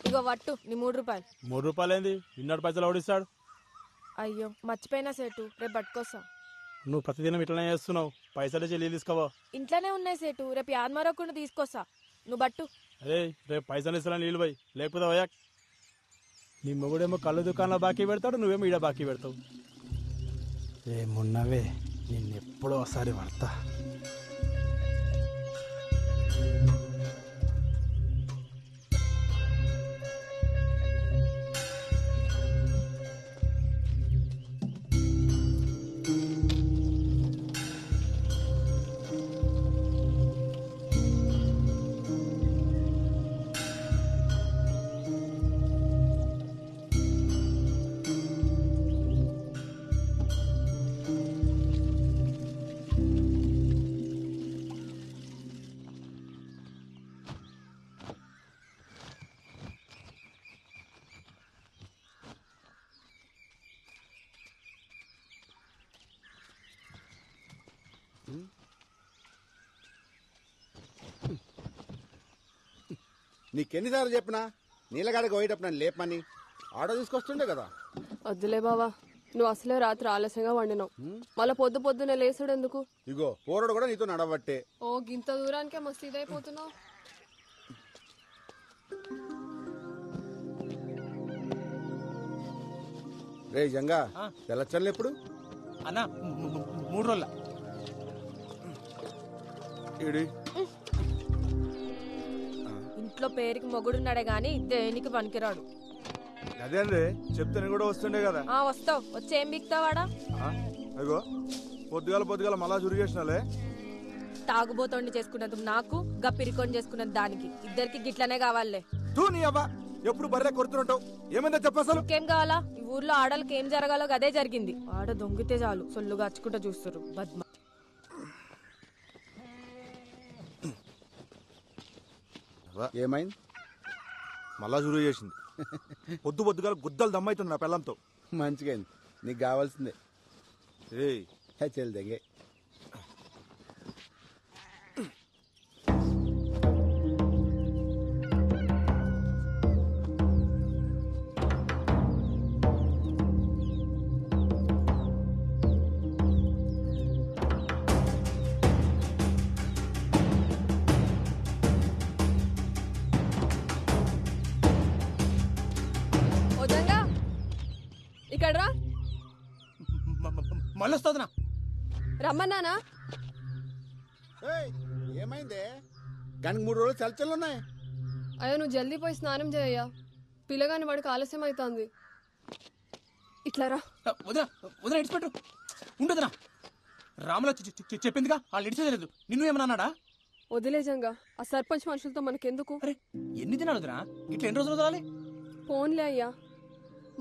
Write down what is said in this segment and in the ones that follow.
ఇగో వట్టు నీ 3 రూపాయలు. 3 రూపాయలు ఏంది? ఇన్నడు పైసలు ఓడిస్తాడు. అయ్యో మర్చిపోయినా సేటు, రేపు పట్టుకొస్తా. నువ్వు ప్రతిదినం ఇట్లనే చేస్తున్నావు. పైసలు చెల్లి తీసుకోవా? ఇంట్లోనే ఉన్నాయి సేటు, రేపు యాదమరకుండా తీసుకొస్తా. నువ్వు బట్టు. అరే రేపు పైసలు ఇస్తా నీళ్ళు పోయి, లేకపోతే పోయా. నీ మొగుడేమో కళ్ళు దుకాణంలో బాకీ పెడతాడు, నువ్వేమో ఈడ బాకీ పెడతావు. ఏమున్నవే నిన్నెప్పుడో ఒకసారి పడతా. నీకెన్నిసార్లు చెప్పినా నీళ్ళగాడికి పోయేటప్పుడు నన్ను లేపమని ఆటో తీసుకొస్తుండే కదా. వద్దులే బావా, నువ్వు అసలే రాత్రి ఆలస్యంగా వండినావు. మళ్ళీ పొద్దునే లేసుడు ఎందుకు? ఇగో పోరడు కూడా నీతో నడవట్టే. ఓ గింత దూరానికే మస్తు ఇదైపోతున్నావు. రే జంగా తెల్లచ్చన్లు ఎప్పుడు అన్నా? 3 రోజుల. ఇంట్లో పేరుకి మొగుడున్నాడే గాని దేనికి పనికిరాడు. అదే అండి చెప్తే కూడా వస్తుండే కదా. వస్తావు, వచ్చి ఏం బిక్తావాడా? అగో పొద్దుగాల మళ్ళా చురిగేసినాలే. తాగుబోతోండి చేసుకున్నందుకు నాకు, గప్పిరికొని చేసుకున్నది దానికి, ఇద్దరికి గిట్లనే కావాలే. తూ నీ అవ్వ ఎప్పుడు బర్రె కొడుతుంటావు. ఏమైందో చెప్పసలు. ఇంకేం కావాలా? ఈ ఊర్లో ఆడలకి ఏం జరగాలో అదే జరిగింది. ఆడ దొంగితే చాలు సొల్లుగా అచ్చుకుంటా చూస్తారు. బద్మ ఏమైంది? మళ్ళా చురుగు చేసింది. పొద్దుగాల గుద్దలు దమ్మైతుంది నా పిల్లంతో. మంచిగా నీకు కావాల్సిందే. చెల్లి దగ్గే ఇక్కడ రా. మళ్ళీ వస్తుందినా? రమ్మన్నానా? ఏమైందే? కానీ 3 రోజులు చల్చలు ఉన్నాయి. అయ్యో నువ్వు జల్దీ పోయి స్నానం చేయయ్యా, పిల్లగాని వాడికి ఆలస్యం అవుతుంది. ఇట్లా రా. వదిన ఇడిచిపెట్టు. ఉండదునా? రాముల చెప్పిందిగా, వాళ్ళు ఇడిచేయలేదు. నిన్ను ఏమన్నా అన్నాడా? వదిలేజంగా ఆ సర్పంచ్ మనుషులతో మనకెందుకు? అరే ఎన్ని దినాలు వదినా? ఇట్లా ఎన్ని రోజులు వదలాలి? ఫోన్లే అయ్యా,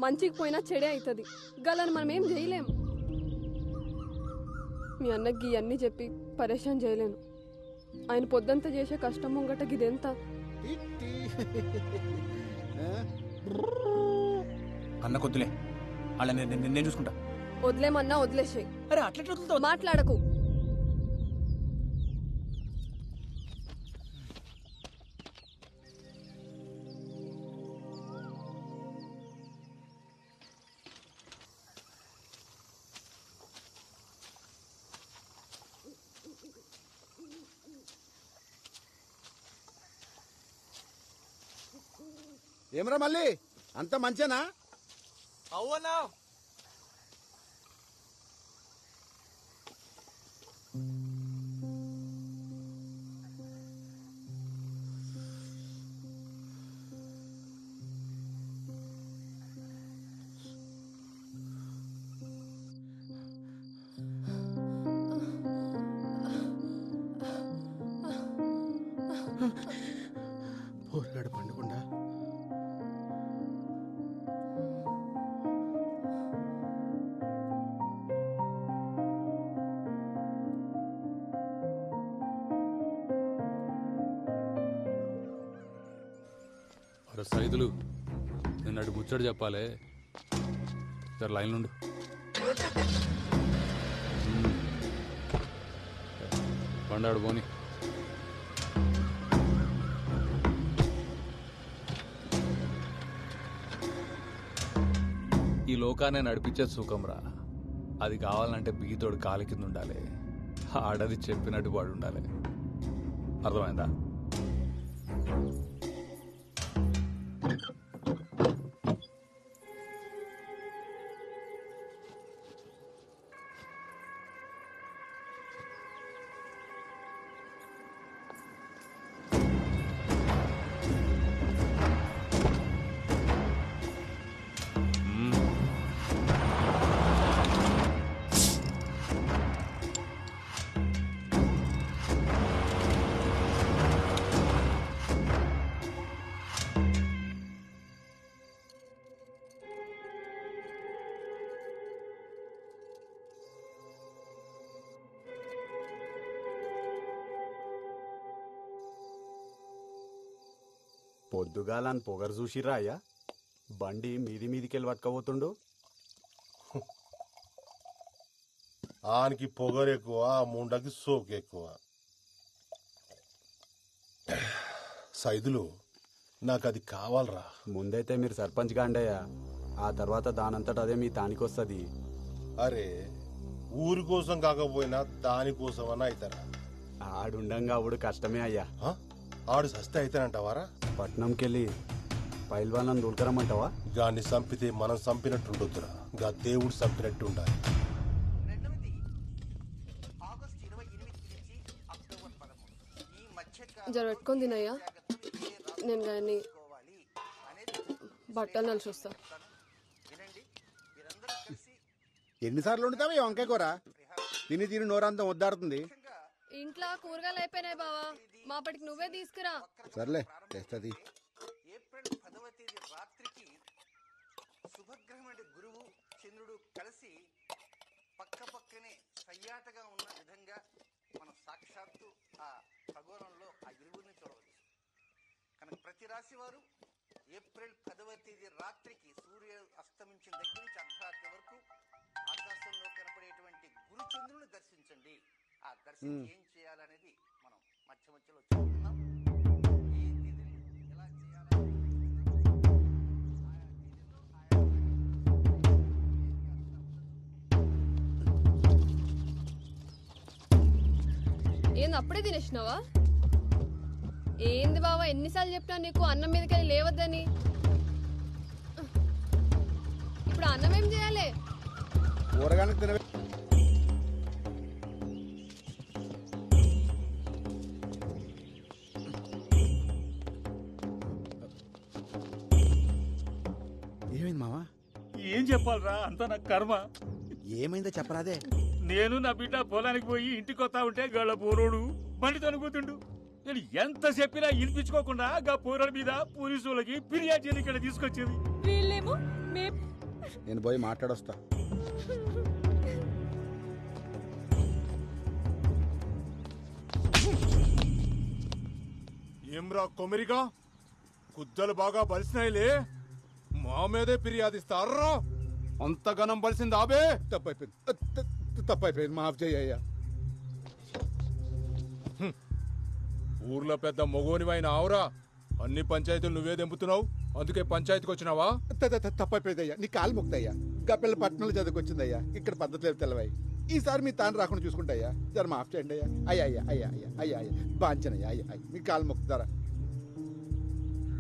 మంచికి పోయినా చెడే అవుతుంది. గలని మనం ఏం చేయలేం. మీ అన్నకి ఇవన్నీ చెప్పి పరేషాన్ చేయలేను. ఆయన పొద్దంతా చేసే కష్టం ముంగట గిదెంత? అన్న కొద్దులే, వాళ్ళ నేను చూసుకుంటా. వదిలేమన్నా వదిలేసే. అరే అట్లా మాట్లాడకు. ఏమరా మళ్ళీ అంత మంచేనా? అవునా? పోరాడు పండుకుండా సైదులు నేను అటు ముచ్చడు చెప్పాలి. సార్ లైన్ నుండి పండాడు పోని. లోకాన్ని నడిపించే సుఖంరా. అది కావాలంటే బీతోడు కాలి కింద ఉండాలి, ఆడది చెప్పినట్టు వాడు ఉండాలి. అర్థమైందా? పొద్దుగాలని పొగరు చూసిరా అయ్యా? బండి మీదికెళ్ళి పట్టుకపోతుండు. ఆనికి పొగరు ఎక్కువ, ముండకి సోకు ఎక్కువ. సైదులు నాకు అది కావాలరా. ముందైతే మీరు సర్పంచ్ గాండయ్యా, ఆ తర్వాత దానంతట అదే మీ తానికొస్తుంది. అరే ఊరి కోసం కాకపోయినా దానికోసం అన్న అవుతారా? ఆడుండంగా ఆవిడ కష్టమే అయ్యా. ఆడు సస్తే అయితేనంటావారా? పట్నంకెళ్ళి పైల్వాన్లను దూల్కరమ్మంటావా? గాన్ని చంపితే మనం చంపినట్టు ఉండొద్దురా, గా దేవుడు చంపినట్టు ఉండాలి. జర పెట్టుకొని తినయ్యా, నేను కానీ బట్టలు నలిసి వస్తా. ఎన్నిసార్లు వండుతావా ఈ వంకాయ కూర? తిని తిని నోరంతా వద్దాడుతుంది. ఇంట్లో కూరగాయలు అయిపోయినాయి బావా, మాపటికి నువ్వే తీసుకురా. సర్లే తెస్తుంది. ఏప్రిల్ 10వ తేదీ రాత్రికి శుభగ్రహమైన గురువు చంద్రుడు కలిసి పక్క పక్కనే సయ్యాటగా ఉన్న విధంగా మనం సాక్షాత్తు ఆ ఖగోళంలో ఆ ఇరువురిని చూడవచ్చు. కనుక ప్రతి రాశి వారు ఏప్రిల్ 10వ తేదీ రాత్రికి సూర్యుడు అస్తమించిన దగ్గర నుంచి అర్ధరాత్రి వరకు ఆకాశంలో కనపడేటువంటి గురు చంద్రుని దర్శించండి. ఆ దర్శనం ఏం చేయాలనేది మనం మధ్య మధ్యలో చూస్తున్నాం. ఏ తిథిని ఎలా చేయాలి, ఏంది అప్పుడే తినేసినావా? ఏంది బావా, ఎన్నిసార్లు చెప్పినా నీకు అన్నం మీదకెళ్ళి లేవద్దని? ఇప్పుడు అన్నం ఏం చేయాలి? కూరగాయలకు తినవే. ఏమైంది మావా? ఏం చెప్పాలరా, అంతా నా కర్మ. ఏమైందో చెప్పరాదే. నేను నా బిడ్డ పొలానికి పోయి ఇంటికి వస్తా ఉంటే గళ్ళ పోరోడు బండి తనుకుతుండు. నేను ఎంత చెప్పినా వినిపించుకోకుండా గా పోరాడు మీద పోలీసులకి ఫిర్యాదు చేయని ఇక్కడ తీసుకొచ్చేది. వీళ్ళేమో నేను పోయి మాట్లాడొస్తా. ఏమ్రా కొమిరిగా, గుద్దలు బాగా బలిసినాయిలే, మా మీదే ఫిర్యాదిస్తారా? అంతగనం బలిసింది ఆబే. తప్పైపోయింది, మాఫ్ చెయ్యయ్యా. ఊర్లో పెద్ద మొగోనివైన ఆవురా, అన్ని పంచాయతీలు నువ్వే దెంపుతున్నావు, అందుకే పంచాయతీకి వచ్చినావా? తప్పైపోయిందయ్యా, నీ కాలు ముక్తయ్యా. గప్పిల్ల పట్టణంలో చదువుకొచ్చిందయ్యా, ఇక్కడ పద్ధతులు తెలవాయి. ఈసారి మీ తాను రాకుండా చూసుకుంటాయ్యా, జర మాఫ్ చేయండి అయ్యా. అయ్యా అయ్యా అయ్యా అయ్యా అయ్యా అయ్యా బాంచనయ్యా, అయ్యా అయ్యా మీ కాలు ముక్తారా?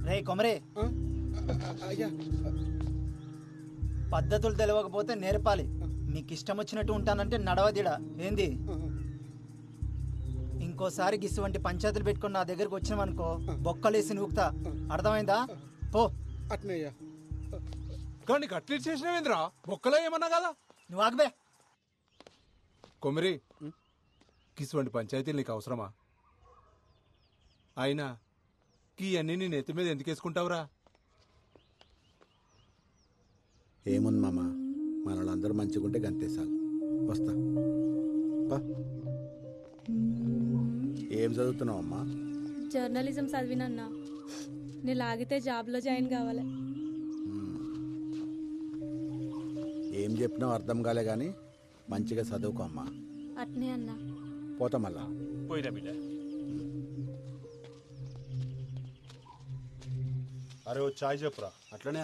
రే కొమరే, అయ్యా పద్ధతులు తెలియకపోతే నేర్పాలి. నీకు ఇష్టం వచ్చినట్టు ఉంటానంటే నడవదిడా ఏంది? ఇంకోసారి గిసువంటి పంచాయతీలు పెట్టుకుని నా దగ్గరకు వచ్చినావనుకో బొక్కలేసి నూకుతా, అర్థమైందా? పో. అట్నయ్యా. కానీ కట్లీట్ చేసినవేంద్రా, బొక్కలో ఏమన్నా కదా? నువ్వు ఆగబే. కొమిరి, కిసువంటి పంచాయతీలు నీకు అవసరమా? అయినా కీ అన్నీ నీ నెత్తి మీద ఎందుకు వేసుకుంటావురా? ఏముంది మామ, మన వాళ్ళందరూ మంచిగుంటే గంతేసాలు. వస్తా. ఏం చదువుతున్నావు అమ్మా? జర్నలిజం చదివినన్నా, నేను లాగితే జాబ్లో జాయిన్ కావాలి. ఏం చెప్పినావు అర్థం కాలే గాని మంచిగా చదువుకో అమ్మా. అట్నే అన్నా. పోతా మళ్ళా. పోయినా బిడ్డ. అరే ఓ చాయ్ చెప్పురా. అట్లనే